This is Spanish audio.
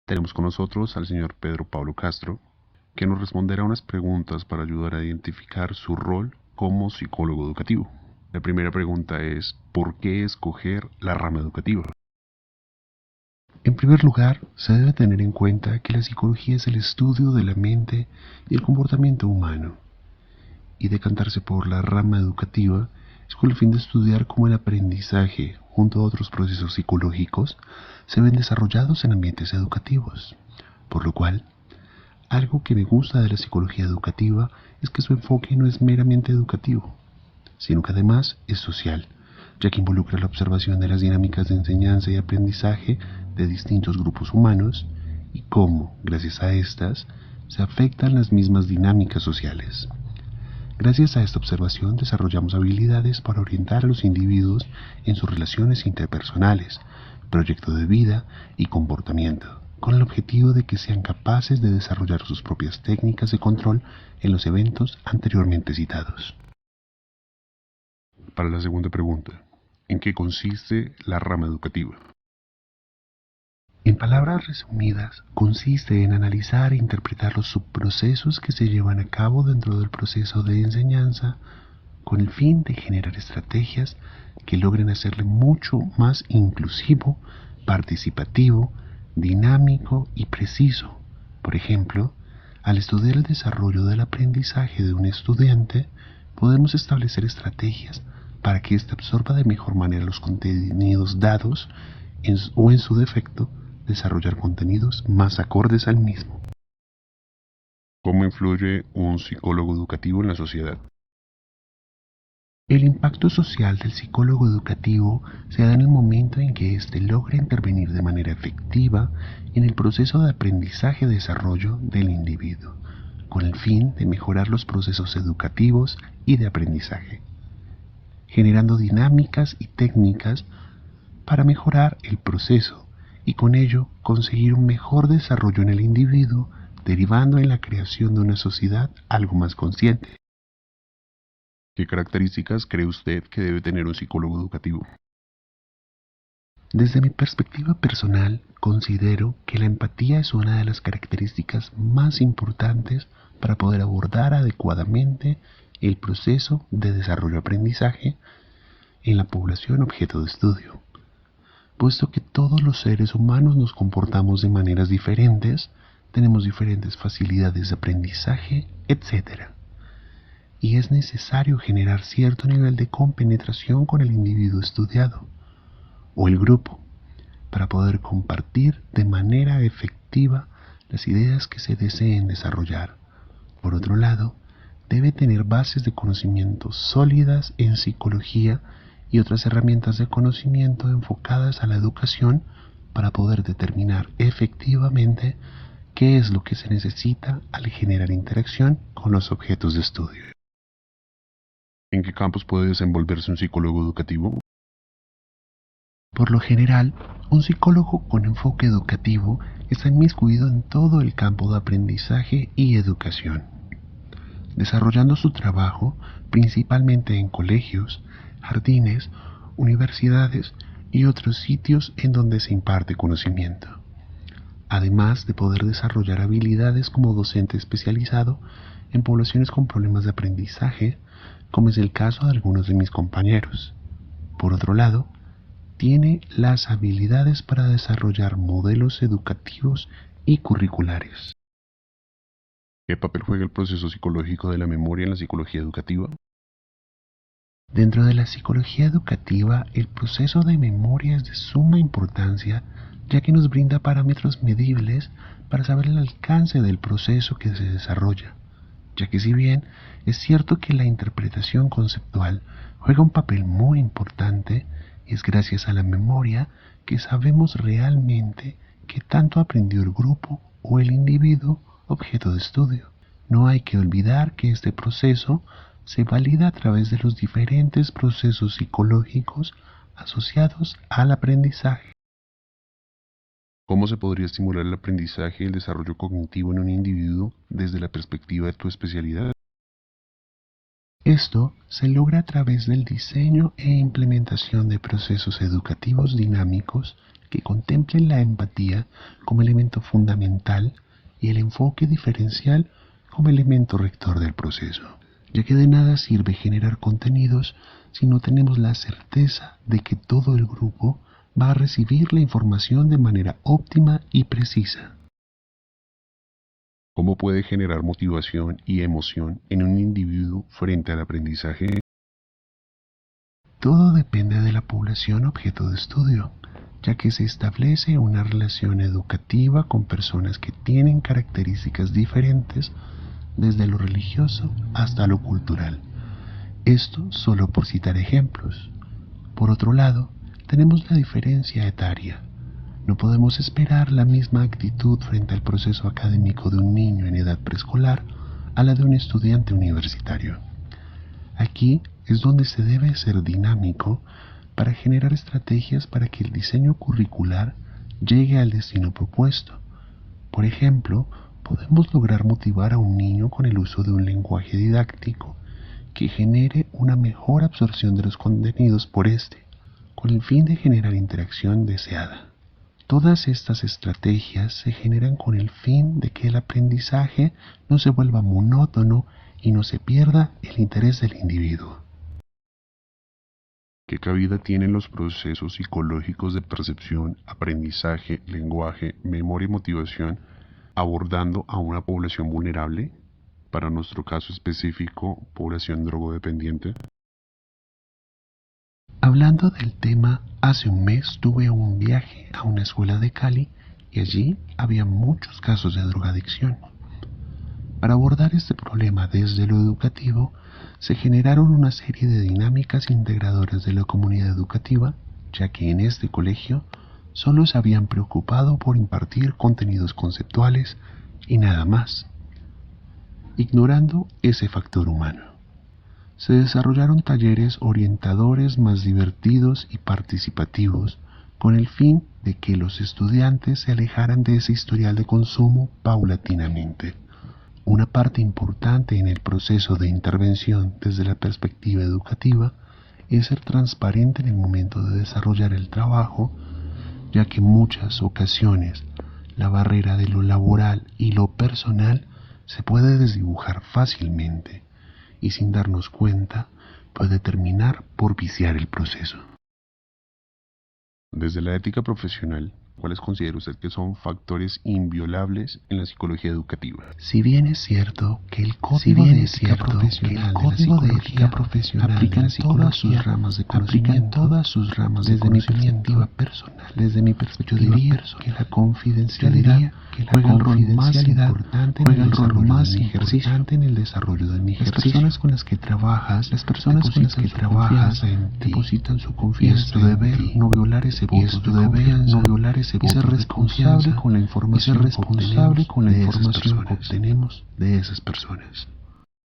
Tenemos con nosotros al señor Pedro Pablo Castro, que nos responderá unas preguntas para ayudar a identificar su rol como psicólogo educativo. La primera pregunta es, ¿por qué escoger la rama educativa? En primer lugar, se debe tener en cuenta que la psicología es el estudio de la mente y el comportamiento humano, y decantarse por la rama educativa es con el fin de estudiar cómo el aprendizaje, junto a otros procesos psicológicos, se ven desarrollados en ambientes educativos. Por lo cual, algo que me gusta de la psicología educativa es que su enfoque no es meramente educativo, sino que además es social, ya que involucra la observación de las dinámicas de enseñanza y aprendizaje de distintos grupos humanos y cómo, gracias a estas, se afectan las mismas dinámicas sociales. Gracias a esta observación desarrollamos habilidades para orientar a los individuos en sus relaciones interpersonales, proyecto de vida y comportamiento, con el objetivo de que sean capaces de desarrollar sus propias técnicas de control en los eventos anteriormente citados. Para la segunda pregunta, ¿en qué consiste la rama educativa? En palabras resumidas, consiste en analizar e interpretar los subprocesos que se llevan a cabo dentro del proceso de enseñanza con el fin de generar estrategias que logren hacerle mucho más inclusivo, participativo, dinámico y preciso. Por ejemplo, al estudiar el desarrollo del aprendizaje de un estudiante, podemos establecer estrategias para que éste absorba de mejor manera los contenidos dados o en su defecto, desarrollar contenidos más acordes al mismo. ¿Cómo influye un psicólogo educativo en la sociedad? El impacto social del psicólogo educativo se da en el momento en que éste logra intervenir de manera efectiva en el proceso de aprendizaje-desarrollo del individuo, con el fin de mejorar los procesos educativos y de aprendizaje, generando dinámicas y técnicas para mejorar el proceso y con ello conseguir un mejor desarrollo en el individuo, derivando en la creación de una sociedad algo más consciente. ¿Qué características cree usted que debe tener un psicólogo educativo? Desde mi perspectiva personal, considero que la empatía es una de las características más importantes para poder abordar adecuadamente el proceso de desarrollo-aprendizaje en la población objeto de estudio, puesto que todos los seres humanos nos comportamos de maneras diferentes, tenemos diferentes facilidades de aprendizaje, etc. Y es necesario generar cierto nivel de compenetración con el individuo estudiado o el grupo para poder compartir de manera efectiva las ideas que se deseen desarrollar. Por otro lado, debe tener bases de conocimiento sólidas en psicología y otras herramientas de conocimiento enfocadas a la educación para poder determinar efectivamente qué es lo que se necesita al generar interacción con los objetos de estudio. ¿En qué campos puede desenvolverse un psicólogo educativo? Por lo general, un psicólogo con enfoque educativo está inmiscuido en todo el campo de aprendizaje y educación, desarrollando su trabajo principalmente en colegios, jardines, universidades y otros sitios en donde se imparte conocimiento, además de poder desarrollar habilidades como docente especializado en poblaciones con problemas de aprendizaje, como es el caso de algunos de mis compañeros. Por otro lado, tiene las habilidades para desarrollar modelos educativos y curriculares. ¿Qué papel juega el proceso psicológico de la memoria en la psicología educativa? Dentro de la psicología educativa, el proceso de memoria es de suma importancia, ya que nos brinda parámetros medibles para saber el alcance del proceso que se desarrolla, ya que si bien es cierto que la interpretación conceptual juega un papel muy importante, es gracias a la memoria que sabemos realmente qué tanto aprendió el grupo o el individuo objeto de estudio. No hay que olvidar que este proceso se valida a través de los diferentes procesos psicológicos asociados al aprendizaje. ¿Cómo se podría estimular el aprendizaje y el desarrollo cognitivo en un individuo desde la perspectiva de tu especialidad? Esto se logra a través del diseño e implementación de procesos educativos dinámicos que contemplen la empatía como elemento fundamental y el enfoque diferencial como elemento rector del proceso, ya que de nada sirve generar contenidos si no tenemos la certeza de que todo el grupo va a recibir la información de manera óptima y precisa. ¿Cómo puede generar motivación y emoción en un individuo frente al aprendizaje? Todo depende de la población objeto de estudio, ya que se establece una relación educativa con personas que tienen características diferentes desde lo religioso hasta lo cultural. Esto solo por citar ejemplos. Por otro lado, tenemos la diferencia etaria. No podemos esperar la misma actitud frente al proceso académico de un niño en edad preescolar a la de un estudiante universitario. Aquí es donde se debe ser dinámico para generar estrategias para que el diseño curricular llegue al destino propuesto. Por ejemplo, podemos lograr motivar a un niño con el uso de un lenguaje didáctico que genere una mejor absorción de los contenidos por este, con el fin de generar interacción deseada. Todas estas estrategias se generan con el fin de que el aprendizaje no se vuelva monótono y no se pierda el interés del individuo. ¿Qué cabida tienen los procesos psicológicos de percepción, aprendizaje, lenguaje, memoria y motivación abordando a una población vulnerable? Para nuestro caso específico, población drogodependiente. Hablando del tema, hace un mes tuve un viaje a una escuela de Cali y allí había muchos casos de drogadicción. Para abordar este problema desde lo educativo, se generaron una serie de dinámicas integradoras de la comunidad educativa, ya que en este colegio solo se habían preocupado por impartir contenidos conceptuales y nada más, ignorando ese factor humano. Se desarrollaron talleres orientadores más divertidos y participativos con el fin de que los estudiantes se alejaran de ese historial de consumo paulatinamente. Una parte importante en el proceso de intervención desde la perspectiva educativa es ser transparente en el momento de desarrollar el trabajo, ya que en muchas ocasiones la barrera de lo laboral y lo personal se puede desdibujar fácilmente y sin darnos cuenta puede terminar por viciar el proceso. Desde la ética profesional, ¿cuáles considera usted que son factores inviolables en la psicología educativa? Si bien es cierto que el código de ética profesional aplica en todas sus ramas de conocimiento, desde mi perspectiva personal, yo diría que la confidencialidad juega el rol más importante en el desarrollo de mi ejercicio. Las personas con las que trabajas depositan su confianza en ti. Y es tu deber no violar ese voto y ser responsable con la información que obtenemos de esas personas.